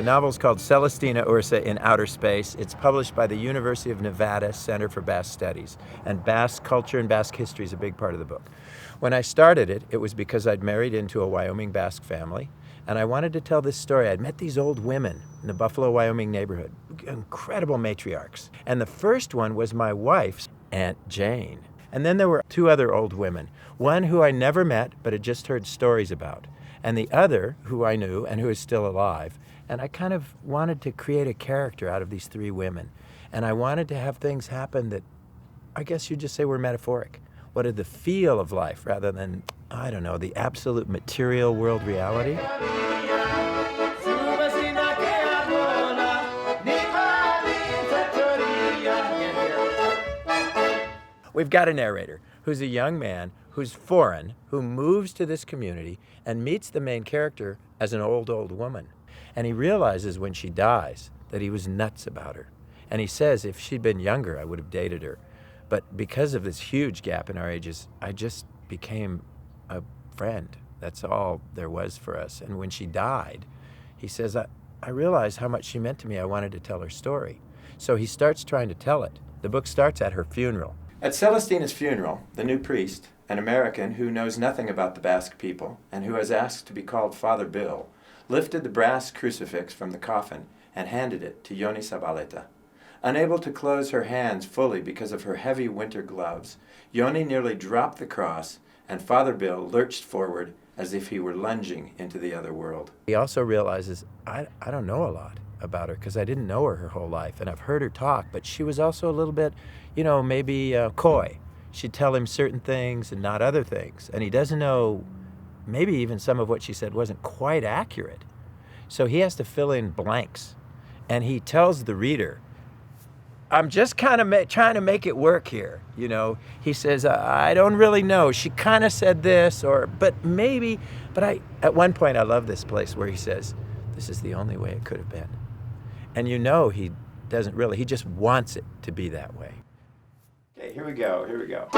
The novel's called Zelestina Urza in Outer Space. It's published by the University of Nevada Center for Basque Studies. And Basque culture and Basque history is a big part of the book. When I started it, it was because I'd married into a Wyoming Basque family, and I wanted to tell this story. I'd met these old women in the Buffalo, Wyoming neighborhood, incredible matriarchs. And the first one was my wife's Aunt Jane. And then there were two other old women, one who I never met but had just heard stories about, and the other who I knew and who is still alive. And I kind of wanted to create a character out of these three women. And I wanted to have things happen that I guess you'd just say were metaphoric. What are the feel of life rather than, I don't know, the absolute material world reality? We've got a narrator who's a young man who's foreign, who moves to this community and meets the main character as an old woman. And he realizes when she dies that he was nuts about her. And he says, if she'd been younger, I would have dated her. But because of this huge gap in our ages, I just became a friend. That's all there was for us. And when she died, he says, I realized how much she meant to me. I wanted to tell her story. So he starts trying to tell it. The book starts at her funeral. At Celestina's funeral, the new priest, an American who knows nothing about the Basque people and who has asked to be called Father Bill, lifted the brass crucifix from the coffin and handed it to Yoni Zabaleta. Unable to close her hands fully because of her heavy winter gloves, Yoni nearly dropped the cross, and Father Bill lurched forward as if he were lunging into the other world. He also realizes, I don't know a lot about her because I didn't know her whole life, and I've heard her talk, but she was also a little bit, maybe coy. She'd tell him certain things and not other things, and he doesn't know, maybe even some of what she said wasn't quite accurate. So he has to fill in blanks, and he tells the reader, I'm just kind of trying to make it work here, He says, I don't really know. She kind of said this, but maybe. But at one point, I love this place where he says, this is the only way it could have been. And he doesn't really. He just wants it to be that way. Okay, here we go.